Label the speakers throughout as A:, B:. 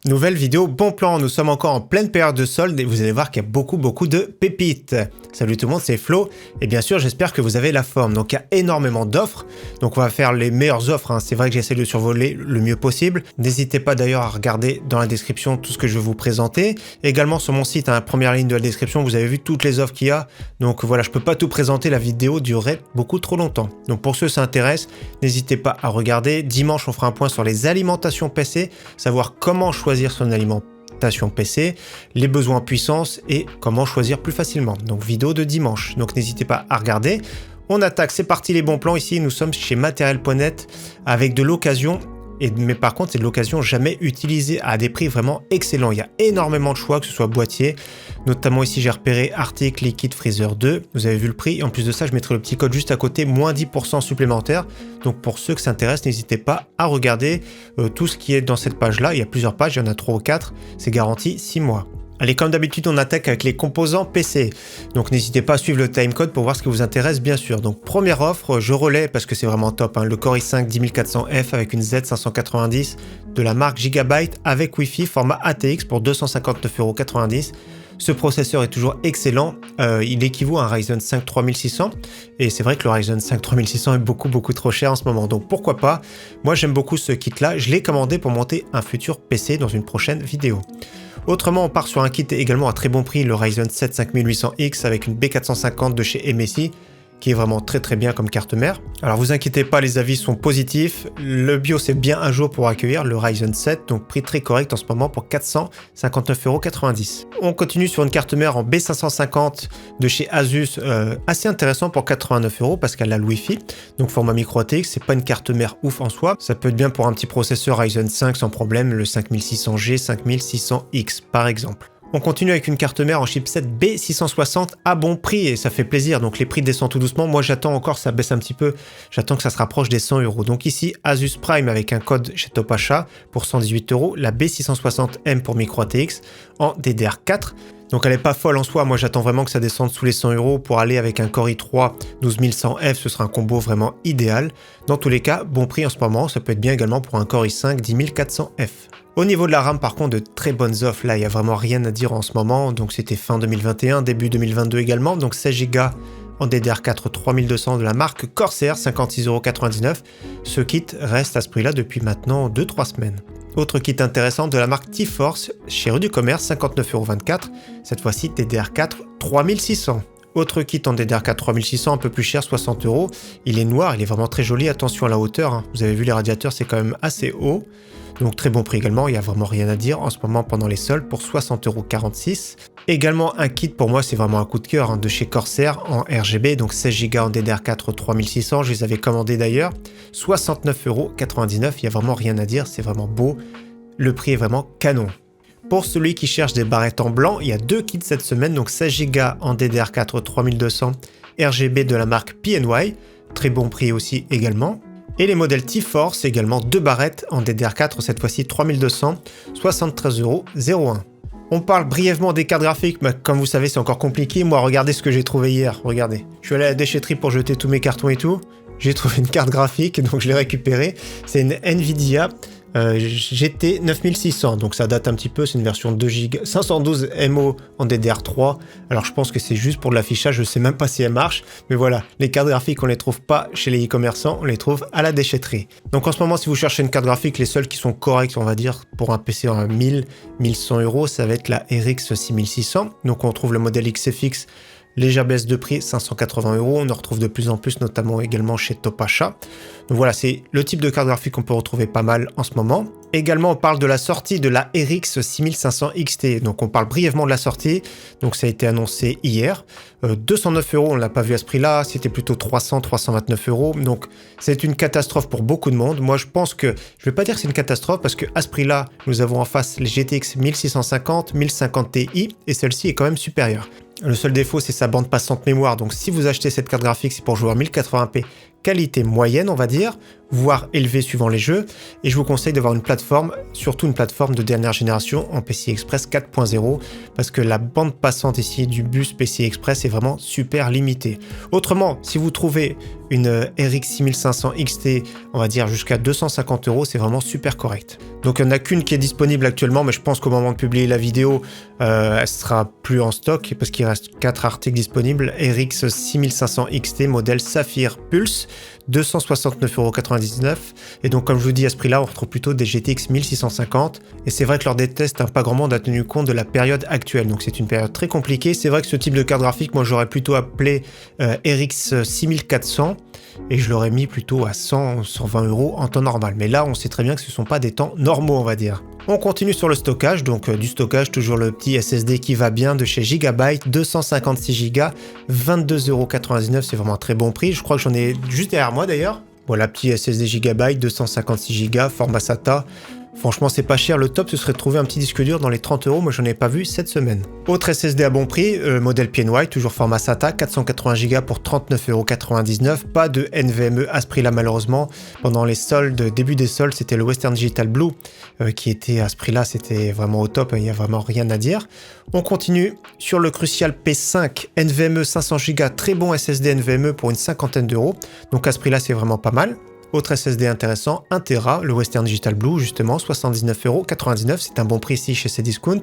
A: Nouvelle vidéo bon plan, nous sommes encore en pleine période de solde et vous allez voir qu'il y a beaucoup de pépites. Salut tout le monde, c'est Flo et bien sûr j'espère que vous avez la forme. Donc il y a énormément d'offres, donc on va faire les meilleures offres, hein. C'est vrai que j'essaie de survoler le mieux possible. N'hésitez pas d'ailleurs à regarder dans la description tout ce que je vais vous présenter. Également sur mon site, à la première ligne de la description, vous avez vu toutes les offres qu'il y a. Donc voilà, je peux pas tout présenter, la vidéo durerait beaucoup trop longtemps. Donc pour ceux qui s'intéressent, n'hésitez pas à regarder. Dimanche on fera un point sur les alimentations PC, savoir comment choisir son alimentation PC, les besoins en puissance et comment choisir plus facilement. Donc vidéo de dimanche, donc n'hésitez pas à regarder. On attaque, c'est parti les bons plans. Ici nous sommes chez Materiel.net avec de l'occasion. Mais par contre, c'est de l'occasion jamais utilisée à des prix vraiment excellents. Il y a énormément de choix, que ce soit boîtier. Notamment ici, j'ai repéré article liquide freezer 2. Vous avez vu le prix. Et en plus de ça, je mettrai le petit code juste à côté, moins 10% supplémentaire. Donc pour ceux qui s'intéressent, n'hésitez pas à regarder tout ce qui est dans cette page-là. Il y a plusieurs pages, il y en a 3 ou 4. C'est garanti 6 mois. Allez, comme d'habitude, on attaque avec les composants PC. Donc n'hésitez pas à suivre le timecode pour voir ce qui vous intéresse, bien sûr. Donc première offre, je relais parce que c'est vraiment top, hein, le Core i5 10400F avec une Z590 de la marque Gigabyte avec Wi-Fi format ATX pour 259,90 €. Ce processeur est toujours excellent, il équivaut à un Ryzen 5 3600 et c'est vrai que le Ryzen 5 3600 est beaucoup trop cher en ce moment, donc pourquoi pas. Moi j'aime beaucoup ce kit là, je l'ai commandé pour monter un futur PC dans une prochaine vidéo. Autrement, on part sur un kit également à très bon prix, le Ryzen 7 5800X avec une B450 de chez MSI, qui est vraiment très bien comme carte mère. Alors vous inquiétez pas, les avis sont positifs. Le BIOS est bien à jour pour accueillir le Ryzen 7, donc prix très correct en ce moment pour 459,90 €. On continue sur une carte mère en B550 de chez Asus, assez intéressant pour 89 € parce qu'elle a le Wi-Fi, donc format micro ATX, c'est pas une carte mère ouf en soi. Ça peut être bien pour un petit processeur Ryzen 5 sans problème, le 5600G, 5600X par exemple. On continue avec une carte mère en chipset B660 à bon prix et ça fait plaisir, donc les prix descendent tout doucement. Moi j'attends encore, ça baisse un petit peu, j'attends que ça se rapproche des 100 €. Donc ici Asus Prime avec un code chez Top Achat pour 118 €, la B660M pour micro ATX en DDR4. Donc elle est pas folle en soi, moi j'attends vraiment que ça descende sous les 100 € pour aller avec un Core i3 12100F, ce sera un combo vraiment idéal. Dans tous les cas, bon prix en ce moment, ça peut être bien également pour un Core i5 10400F. Au niveau de la RAM par contre, de très bonnes offres, là il n'y a vraiment rien à dire en ce moment, donc c'était fin 2021, début 2022 également, donc 16 Go en DDR4 3200 de la marque Corsair, 56,99 €. Ce kit reste à ce prix là depuis maintenant 2-3 semaines. Autre kit intéressant de la marque T-Force chez Rue du Commerce, 59,24 €, cette fois-ci DDR4 3600. Autre kit en DDR4 3600, un peu plus cher, 60 €. Il est noir, il est vraiment très joli, attention à la hauteur, hein. Vous avez vu les radiateurs, c'est quand même assez haut. Donc très bon prix également, il n'y a vraiment rien à dire en ce moment pendant les soldes pour 60,46 €. Également un kit pour moi, c'est vraiment un coup de cœur, hein, de chez Corsair en RGB, donc 16 Go en DDR4 3600, je les avais commandés d'ailleurs, 69,99 €, il n'y a vraiment rien à dire, c'est vraiment beau, le prix est vraiment canon. Pour celui qui cherche des barrettes en blanc, il y a 2 kits cette semaine, donc 16 Go en DDR4 3200 RGB de la marque PNY, très bon prix aussi également. Et les modèles T-Force, également 2 barrettes en DDR4, cette fois-ci 3200, 73,01 €. On parle brièvement des cartes graphiques, mais comme vous savez c'est encore compliqué. Moi regardez ce que j'ai trouvé hier, regardez. Je suis allé à la déchetterie pour jeter tous mes cartons et tout. J'ai trouvé une carte graphique, donc je l'ai récupérée. C'est une Nvidia GT 9600, donc ça date un petit peu, c'est une version 2 Go, 512 MO en DDR3. Alors je pense que c'est juste pour de l'affichage, je sais même pas si elle marche, mais voilà, les cartes graphiques on les trouve pas chez les e-commerçants, on les trouve à la déchetterie. Donc en ce moment si vous cherchez une carte graphique, les seules qui sont correctes on va dire pour un PC en 1100 €, ça va être la RX 6600, donc on trouve le modèle XFX. Légère baisse de prix, 580 €, on en retrouve de plus en plus, notamment également chez Top Achat. Donc voilà, c'est le type de carte graphique qu'on peut retrouver pas mal en ce moment. Également, on parle de la sortie de la RX 6500 XT, donc on parle brièvement de la sortie, donc ça a été annoncé hier. 209 €, on ne l'a pas vu à ce prix-là, c'était plutôt 329 €, donc c'est une catastrophe pour beaucoup de monde. Moi je pense que, je vais pas dire que c'est une catastrophe, parce qu'à ce prix-là, nous avons en face les GTX 1650, 1050 Ti, et celle-ci est quand même supérieure. Le seul défaut, c'est sa bande passante mémoire. Donc, si vous achetez cette carte graphique, c'est pour jouer en 1080p qualité moyenne, on va dire. voire élevé suivant les jeux. Et je vous conseille d'avoir une plateforme, surtout une plateforme de dernière génération en PCI Express 4.0, parce que la bande passante ici du bus PCI Express est vraiment super limitée. Autrement, si vous trouvez une RX 6500 XT, on va dire jusqu'à 250 €, c'est vraiment super correct. Donc il n'y en a qu'une qui est disponible actuellement, mais je pense qu'au moment de publier la vidéo, elle sera plus en stock parce qu'il reste 4 articles disponibles. RX 6500 XT modèle Saphir Pulse, 269,99 €. Et donc comme je vous dis, à ce prix-là, on retrouve plutôt des GTX 1650. Et c'est vrai que lors des tests, pas grand monde a tenu compte de la période actuelle. Donc c'est une période très compliquée. C'est vrai que ce type de carte graphique, moi j'aurais plutôt appelé RX 6400. Et je l'aurais mis plutôt à 100, 120 € en temps normal. Mais là, on sait très bien que ce ne sont pas des temps normaux, on va dire. On continue sur le stockage, donc du stockage, toujours le petit SSD qui va bien de chez Gigabyte, 256 Go, 22,99 €, c'est vraiment un très bon prix. Je crois que j'en ai juste derrière moi d'ailleurs. Voilà, petit SSD Gigabyte, 256 Go, format SATA. Franchement, c'est pas cher. Le top, ce serait de trouver un petit disque dur dans les 30 €. Moi, j'en ai pas vu cette semaine. Autre SSD à bon prix, modèle PNY, toujours format SATA, 480 Go pour 39,99 €. Pas de NVMe à ce prix-là, malheureusement. Pendant les soldes, début des soldes, c'était le Western Digital Blue qui était à ce prix-là. C'était vraiment au top. Il n'y a vraiment rien à dire. On continue sur le Crucial P5 NVMe 500 Go. Très bon SSD NVMe pour une cinquantaine d'euros. Donc à ce prix-là, c'est vraiment pas mal. Autre SSD intéressant, 1 Tera, le Western Digital Blue, justement, 79,99 €. C'est un bon prix ici chez Cdiscount.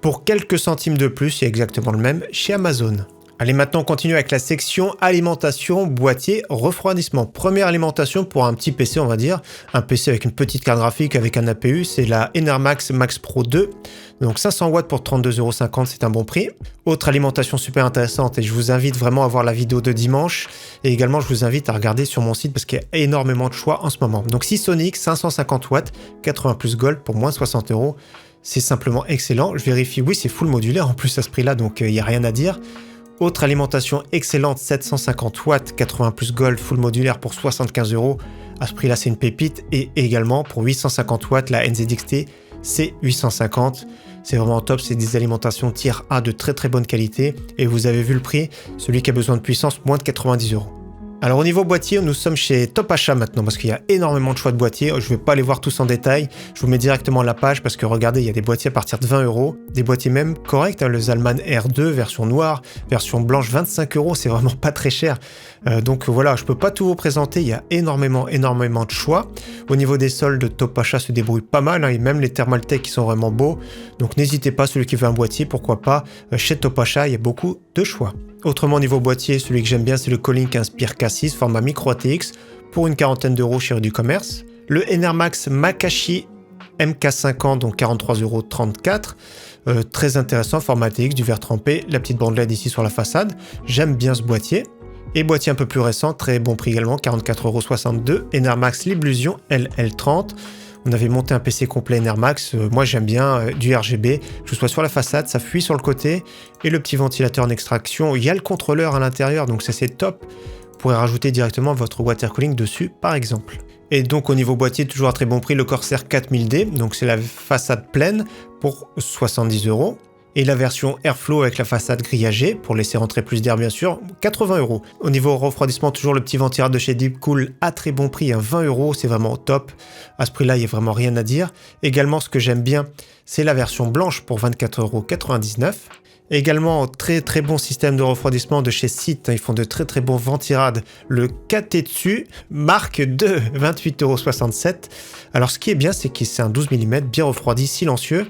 A: Pour quelques centimes de plus, il y a exactement le même chez Amazon. Allez, maintenant on continue avec la section alimentation, boîtier, refroidissement. Première alimentation pour un petit PC, on va dire. Un PC avec une petite carte graphique, avec un APU, c'est la Enermax Max Pro 2. Donc 500 watts pour 32,50 €, c'est un bon prix. Autre alimentation super intéressante, et je vous invite vraiment à voir la vidéo de dimanche. Et également, je vous invite à regarder sur mon site parce qu'il y a énormément de choix en ce moment. Donc Seasonic, 550 watts, 80 plus gold pour moins de 60 €. C'est simplement excellent. Je vérifie, oui, c'est full modulaire en plus à ce prix-là, donc il n'y a rien à dire. Autre alimentation excellente, 750 watts, 80 plus gold, full modulaire pour 75 €. À ce prix-là, c'est une pépite. Et également, pour 850 watts, la NZXT C850. C'est vraiment top, c'est des alimentations tier A de très très bonne qualité. Et vous avez vu le prix, celui qui a besoin de puissance, moins de 90 €. Alors au niveau boîtier, nous sommes chez Top Achat maintenant parce qu'il y a énormément de choix de boîtiers. Je ne vais pas les voir tous en détail, je vous mets directement la page parce que regardez, il y a des boîtiers à partir de 20 €, des boîtiers même corrects, le Zalman R2, version noire, version blanche, 25 €, c'est vraiment pas très cher. Donc voilà, je peux pas tout vous présenter, il y a énormément de choix. Au niveau des soldes, Top Achat se débrouille pas mal, et même les Thermaltake qui sont vraiment beaux. Donc n'hésitez pas, celui qui veut un boîtier, pourquoi pas, chez Top Achat, il y a beaucoup de choix. Autrement, niveau boîtier, celui que j'aime bien, c'est le Colink Inspire K6, format micro ATX, pour une quarantaine d'euros chez du commerce. Le Enermax Makashi MK50, donc 43,34 €. Très intéressant, format ATX, du verre trempé, la petite bande LED ici sur la façade. J'aime bien ce boîtier. Et boîtier un peu plus récent, très bon prix également, 44,62 €. Enermax Liblusion LL30. On avait monté un PC complet Enermax, moi j'aime bien du RGB, que ce soit sur la façade, ça fuit sur le côté, et le petit ventilateur en extraction, il y a le contrôleur à l'intérieur, donc ça c'est top. Vous pourrez rajouter directement votre water cooling dessus par exemple. Et donc au niveau boîtier, toujours à très bon prix, le Corsair 4000D, donc c'est la façade pleine pour 70 €. Et la version Airflow avec la façade grillagée, pour laisser rentrer plus d'air bien sûr, 80 €. Au niveau refroidissement, toujours le petit ventilateur de chez Deepcool à très bon prix, 20 €, c'est vraiment top. À ce prix-là, il n'y a vraiment rien à dire. Également, ce que j'aime bien, c'est la version blanche pour 24,99 €. Également, très très bon système de refroidissement de chez Site, ils font de très très bons ventirades. Le Katetsu Mark II, 28,67 €. Alors ce qui est bien, c'est que c'est un 12 mm bien refroidi, silencieux.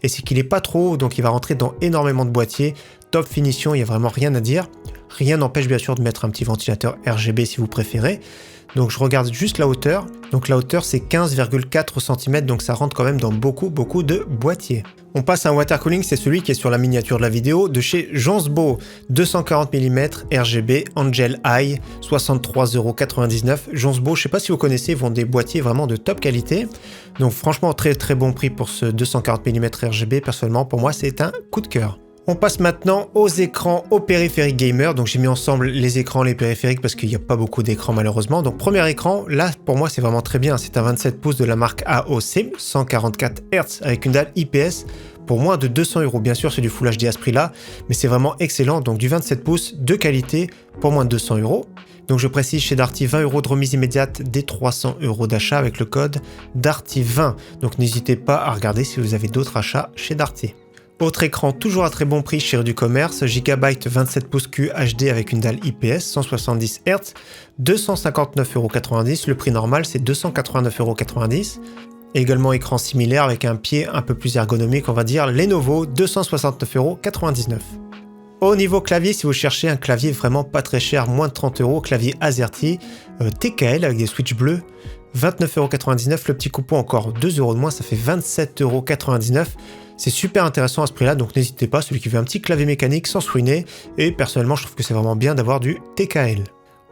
A: Et c'est qu'il n'est pas trop haut, donc il va rentrer dans énormément de boîtiers. Top finition, il n'y a vraiment rien à dire. Rien n'empêche bien sûr de mettre un petit ventilateur RGB si vous préférez. Donc je regarde juste la hauteur. Donc la hauteur c'est 15,4 cm, donc ça rentre quand même dans beaucoup de boîtiers. On passe à un water cooling, c'est celui qui est sur la miniature de la vidéo, de chez Jonsbo, 240 mm RGB Angel Eye, 63,99 €. Jonsbo, je sais pas si vous connaissez, ils vendent des boîtiers vraiment de top qualité. Donc franchement très très bon prix pour ce 240 mm RGB, personnellement pour moi c'est un coup de cœur. On passe maintenant aux écrans, aux périphériques gamer. Donc j'ai mis ensemble les écrans, les périphériques parce qu'il n'y a pas beaucoup d'écrans malheureusement. Donc premier écran, là pour moi c'est vraiment très bien. C'est un 27 pouces de la marque AOC, 144 Hz avec une dalle IPS pour moins de 200 €. Bien sûr c'est du Full HD à ce prix là, mais c'est vraiment excellent. Donc du 27 pouces de qualité pour moins de 200 €. Donc je précise chez Darty 20 € de remise immédiate dès 300 € d'achat avec le code Darty20. Donc n'hésitez pas à regarder si vous avez d'autres achats chez Darty. Autre écran toujours à très bon prix chez du commerce, Gigabyte 27 pouces Q HD avec une dalle IPS 170 Hz, 259,90 €. Le prix normal c'est 289,90 €. Également écran similaire avec un pied un peu plus ergonomique, on va dire Lenovo 269,99 €. Au niveau clavier, si vous cherchez un clavier vraiment pas très cher, moins de 30 €, clavier AZERTY TKL avec des switches bleus, 29,99 €. Le petit coupon encore 2 € de moins, ça fait 27,99 €. C'est super intéressant à ce prix-là, donc n'hésitez pas, celui qui veut un petit clavier mécanique sans se ruiner. Et personnellement, je trouve que c'est vraiment bien d'avoir du TKL.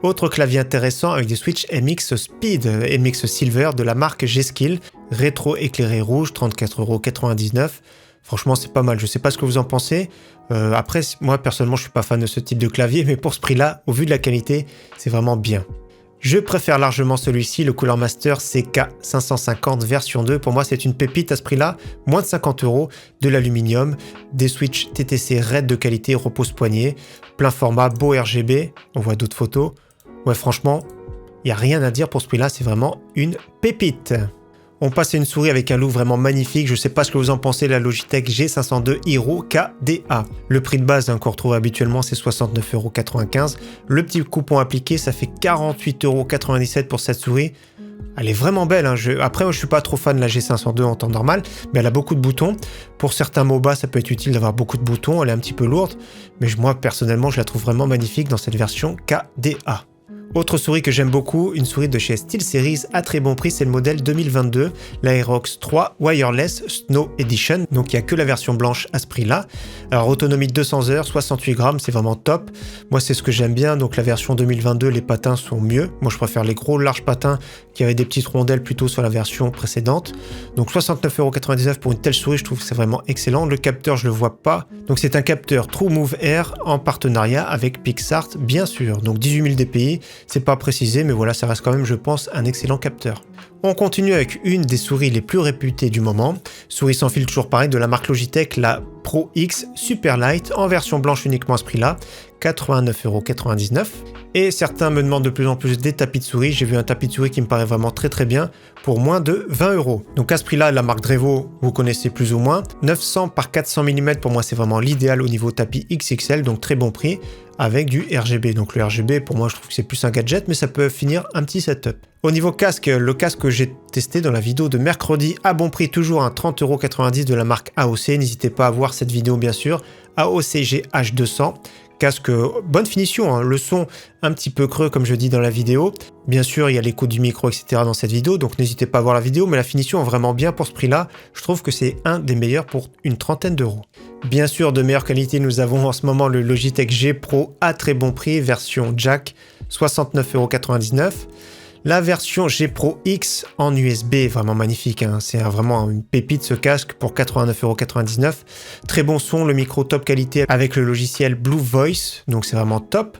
A: Autre clavier intéressant avec des switches MX Speed, MX Silver de la marque G-Skill, rétro éclairé rouge, 34,99 €. Franchement, c'est pas mal. Je sais pas ce que vous en pensez. Après, moi, personnellement, je suis pas fan de ce type de clavier, mais pour ce prix-là, au vu de la qualité, c'est vraiment bien. Je préfère largement celui-ci, le Cooler Master CK550 version 2. Pour moi, c'est une pépite à ce prix-là. Moins de 50 €, de l'aluminium, des switches TTC RAID de qualité, repose-poignet, plein format, beau RGB. On voit d'autres photos. Ouais, franchement, il n'y a rien à dire pour ce prix-là. C'est vraiment une pépite. On passe à une souris avec un look vraiment magnifique. Je ne sais pas ce que vous en pensez, la Logitech G502 Hero KDA. Le prix de base qu'on retrouve habituellement, c'est 69,95 €. Le petit coupon appliqué, ça fait 48,97 € pour cette souris. Elle est vraiment belle. Hein. Après, moi, je suis pas trop fan de la G502 en temps normal, mais elle a beaucoup de boutons. Pour certains MOBA, ça peut être utile d'avoir beaucoup de boutons. Elle est un petit peu lourde, mais moi, personnellement, je la trouve vraiment magnifique dans cette version KDA. Autre souris que j'aime beaucoup, une souris de chez SteelSeries à très bon prix, c'est le modèle 2022, l'Aerox 3 Wireless Snow Edition. Donc il n'y a que la version blanche à ce prix-là. Alors autonomie de 200 heures, 68 grammes, c'est vraiment top. Moi c'est ce que j'aime bien, donc la version 2022, les patins sont mieux. Moi je préfère les gros larges patins qui avaient des petites rondelles plutôt sur la version précédente. Donc 69,99 € pour une telle souris, je trouve que c'est vraiment excellent. Le capteur, je le vois pas. Donc c'est un capteur TrueMove Air en partenariat avec PixArt, bien sûr. Donc 18 000 dpi. C'est pas précisé, mais voilà, ça reste quand même, je pense, un excellent capteur. On continue avec une des souris les plus réputées du moment. Souris sans fil, toujours pareil, de la marque Logitech, la Pro X Super Light, en version blanche uniquement à ce prix-là, 89,99 €. Et certains me demandent de plus en plus des tapis de souris. J'ai vu un tapis de souris qui me paraît vraiment très très bien pour moins de 20 €. Donc à ce prix-là, la marque Drevo, vous connaissez plus ou moins. 900 par 400 mm, pour moi c'est vraiment l'idéal au niveau tapis XXL, donc très bon prix, avec du RGB. Donc le RGB, pour moi je trouve que c'est plus un gadget, mais ça peut finir un petit setup. Au niveau casque, le casque que j'ai testé dans la vidéo de mercredi à bon prix, toujours un 30,90 € de la marque AOC. N'hésitez pas à voir cette vidéo bien sûr. AOC GH200. Casque bonne finition, hein. Le son un petit peu creux comme je dis dans la vidéo. Bien sûr, il y a l'écoute du micro, etc. dans cette vidéo, donc n'hésitez pas à voir la vidéo, mais la finition est vraiment bien pour ce prix-là. Je trouve que c'est un des meilleurs pour une trentaine d'euros. Bien sûr, de meilleure qualité, nous avons en ce moment le Logitech G Pro à très bon prix, version jack, 69,99 €. La version G Pro X en USB est vraiment magnifique, hein. C'est vraiment une pépite ce casque pour 89,99 €. Très bon son, le micro top qualité avec le logiciel Blue Voice, donc c'est vraiment top.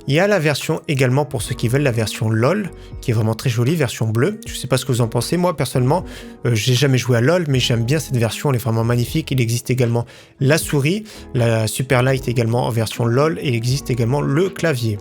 A: Il y a la version également pour ceux qui veulent la version LOL, qui est vraiment très jolie, version bleue. Je ne sais pas ce que vous en pensez, moi personnellement, j'ai jamais joué à LOL, mais j'aime bien cette version, elle est vraiment magnifique. Il existe également la souris, la Super Light également en version LOL, et il existe également le clavier.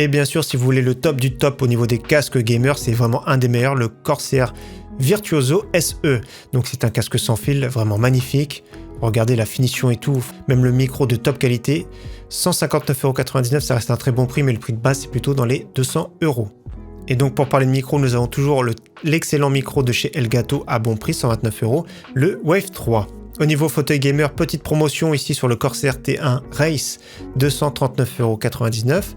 A: Et bien sûr, si vous voulez le top du top au niveau des casques gamers, c'est vraiment un des meilleurs, le Corsair Virtuoso SE. Donc c'est un casque sans fil, vraiment magnifique. Regardez la finition et tout, même le micro de top qualité. 159,99 €, ça reste un très bon prix, mais le prix de base c'est plutôt dans les 200 €. Et donc pour parler de micro, nous avons toujours l'excellent micro de chez Elgato à bon prix, 129 €, le Wave 3. Au niveau fauteuil gamer, petite promotion ici sur le Corsair T1 Race, 239,99 €.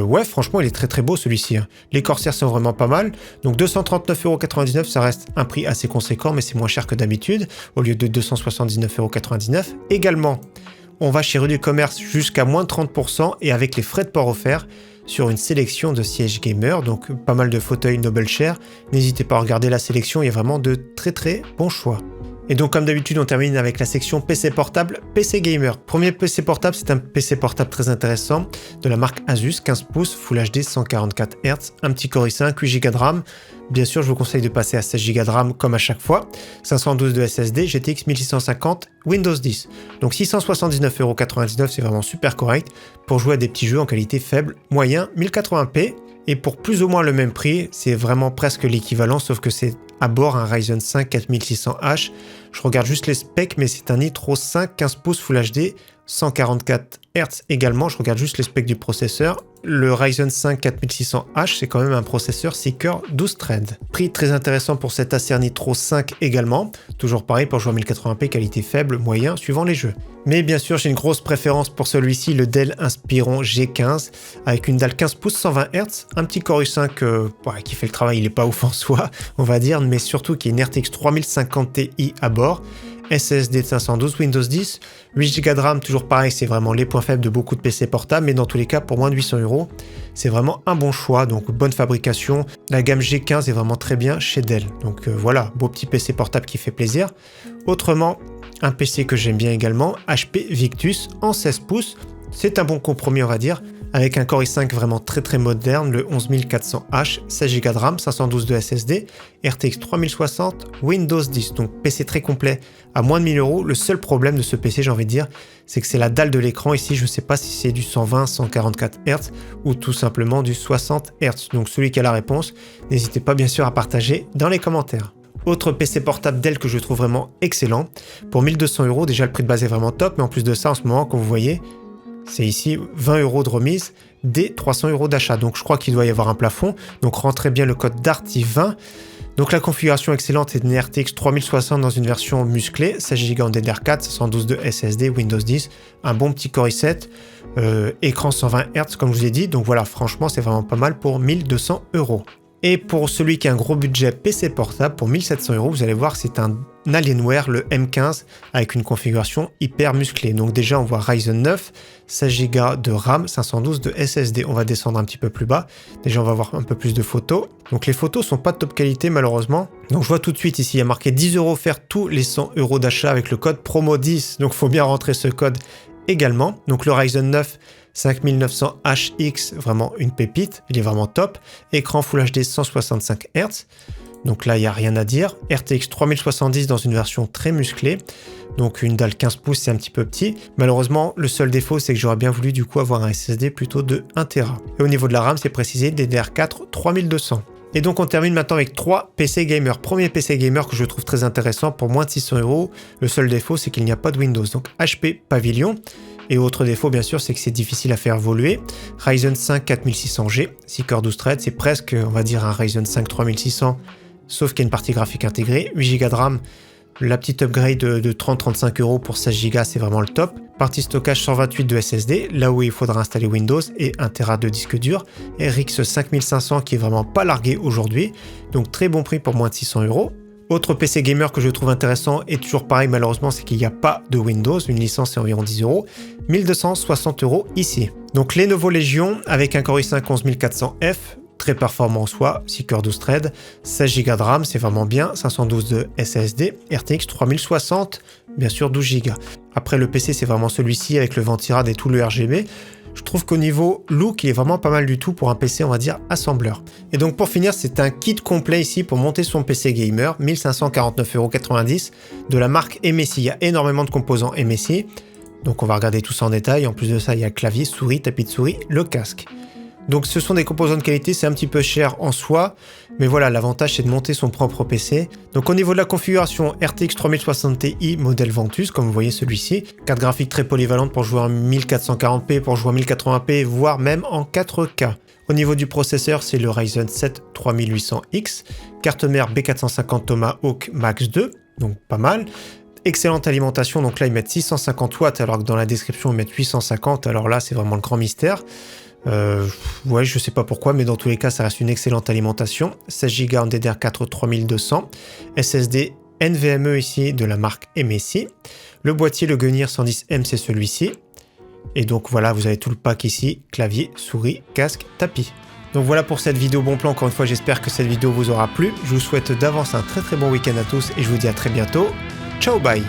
A: Ouais, franchement, il est très très beau celui-ci, hein. Les Corsairs sont vraiment pas mal. Donc 239,99 €, ça reste un prix assez conséquent, mais c'est moins cher que d'habitude, au lieu de 279,99 €. Également, on va chez Rue du Commerce jusqu'à moins de 30% et avec les frais de port offerts sur une sélection de sièges gamer, donc pas mal de fauteuils Noble Chair. N'hésitez pas à regarder la sélection, il y a vraiment de très très bons choix. Et donc comme d'habitude, on termine avec la section PC portable, PC gamer. Premier PC portable, c'est un PC portable très intéressant de la marque Asus, 15 pouces, Full HD 144 Hz, un petit Core i5, 8 Go de RAM. Bien sûr, je vous conseille de passer à 16 Go de RAM comme à chaque fois. 512 de SSD, GTX 1650, Windows 10. Donc 679,99 €, c'est vraiment super correct pour jouer à des petits jeux en qualité faible, moyen, 1080p. Et pour plus ou moins le même prix, c'est vraiment presque l'équivalent, sauf que c'est à bord un Ryzen 5 4600H. Je regarde juste les specs, mais c'est un Nitro 5 15 pouces Full HD, 144 Hz également. Je regarde juste les specs du processeur. Le Ryzen 5 4600H, c'est quand même un processeur 6 cœurs 12 threads. Prix très intéressant pour cet Acer Nitro 5 également. Toujours pareil pour jouer en 1080p, qualité faible, moyen, suivant les jeux. Mais bien sûr, j'ai une grosse préférence pour celui-ci, le Dell Inspiron G15, avec une dalle 15 pouces 120 Hz, un petit Core i5 qui fait le travail, il est pas ouf en soi, on va dire, mais surtout qui est une RTX 3050 Ti à bord. SSD de 512, Windows 10, 8 Go de RAM, toujours pareil, c'est vraiment les points faibles de beaucoup de PC portables, mais dans tous les cas, pour moins de 800 €, c'est vraiment un bon choix, donc bonne fabrication. La gamme G15 est vraiment très bien chez Dell, donc voilà, beau petit PC portable qui fait plaisir. Autrement, un PC que j'aime bien également, HP Victus en 16 pouces, c'est un bon compromis on va dire, avec un Core i5 vraiment très moderne, le 11400H, 16 Go de RAM, 512 de SSD, RTX 3060, Windows 10, donc PC très complet à moins de 1000 €. Le seul problème de ce PC, j'ai envie de dire, c'est que c'est la dalle de l'écran. Ici, je ne sais pas si c'est du 120, 144 Hz ou tout simplement du 60 Hz. Donc celui qui a la réponse, n'hésitez pas bien sûr à partager dans les commentaires. Autre PC portable Dell que je trouve vraiment excellent. Pour 1200 €, déjà le prix de base est vraiment top, mais en plus de ça, en ce moment, comme vous voyez, c'est ici 20 € de remise des 300 € d'achat. Donc je crois qu'il doit y avoir un plafond. Donc rentrez bien le code DARTY20. Donc la configuration excellente est une RTX 3060 dans une version musclée, 16 Go en DDR4, 112 de SSD, Windows 10, un bon petit Core i7, écran 120 Hz comme je vous ai dit. Donc voilà, franchement c'est vraiment pas mal pour 1200 €. Et pour celui qui a un gros budget PC portable, pour 1700 €, vous allez voir, c'est un Alienware, le M15, avec une configuration hyper musclée. Donc déjà, on voit Ryzen 9, 16 Go de RAM, 512 de SSD. On va descendre un petit peu plus bas. Déjà, on va voir un peu plus de photos. Donc les photos sont pas de top qualité, malheureusement. Donc je vois tout de suite ici, il y a marqué 10 € faire tous les 100 € d'achat avec le code promo 10. Donc il faut bien rentrer ce code également. Donc le Ryzen 9, 5900HX, vraiment une pépite, il est vraiment top. Écran Full HD 165 Hz, donc là il n'y a rien à dire. RTX 3070 dans une version très musclée, donc une dalle 15 pouces c'est un petit peu petit. Malheureusement le seul défaut c'est que j'aurais bien voulu du coup avoir un SSD plutôt de 1 Tera. Et au niveau de la RAM c'est précisé DDR4 3200. Et donc on termine maintenant avec 3 PC gamer. Premier PC gamer que je trouve très intéressant pour moins de 600 €. Le seul défaut c'est qu'il n'y a pas de Windows, donc HP Pavilion. Et autre défaut bien sûr c'est que c'est difficile à faire évoluer. Ryzen 5 4600G, 6 cœurs 12 threads, c'est presque on va dire un Ryzen 5 3600, sauf qu'il y a une partie graphique intégrée. 8 Go de RAM, la petite upgrade de 30-35 € pour 16 Go c'est vraiment le top. Partie stockage 128 de SSD, là où il faudra installer Windows, et 1 Tera de disque dur. RX 5500 qui est vraiment pas largué aujourd'hui, donc très bon prix pour moins de 600 €. Autre PC gamer que je trouve intéressant, et toujours pareil malheureusement, c'est qu'il n'y a pas de Windows, une licence c'est environ 10 €, 1260 € ici. Donc Lenovo Legion avec un Core i5 11400F, très performant en soi, 6 cœurs 12 threads, 16 Go de RAM, c'est vraiment bien, 512 de SSD, RTX 3060, bien sûr 12 Go. Après le PC c'est vraiment celui-ci avec le Ventirad et tout le RGB. Je trouve qu'au niveau look, il est vraiment pas mal du tout pour un PC, on va dire, assembleur. Et donc pour finir, c'est un kit complet ici pour monter son PC gamer, 1549,90 € de la marque MSI. Il y a énormément de composants MSI, donc on va regarder tout ça en détail. En plus de ça, il y a clavier, souris, tapis de souris, le casque. Donc ce sont des composants de qualité, c'est un petit peu cher en soi, mais voilà, l'avantage c'est de monter son propre PC. Donc au niveau de la configuration, RTX 3060 Ti modèle Ventus, comme vous voyez celui-ci, carte graphique très polyvalente pour jouer en 1440p, pour jouer en 1080p, voire même en 4K. Au niveau du processeur, c'est le Ryzen 7 3800X, carte mère B450 Tomahawk Max 2, donc pas mal. Excellente alimentation, donc là ils mettent 650 watts alors que dans la description ils mettent 850, alors là c'est vraiment le grand mystère. Ouais, je sais pas pourquoi, mais dans tous les cas, ça reste une excellente alimentation. 16 Go en DDR4 3200, SSD NVMe ici de la marque MSI. Le boîtier, le Gunnir 110M, c'est celui-ci. Et donc voilà, vous avez tout le pack ici, clavier, souris, casque, tapis. Donc voilà pour cette vidéo bon plan. Encore une fois, j'espère que cette vidéo vous aura plu. Je vous souhaite d'avance un très bon week-end à tous et je vous dis à très bientôt. Ciao, bye!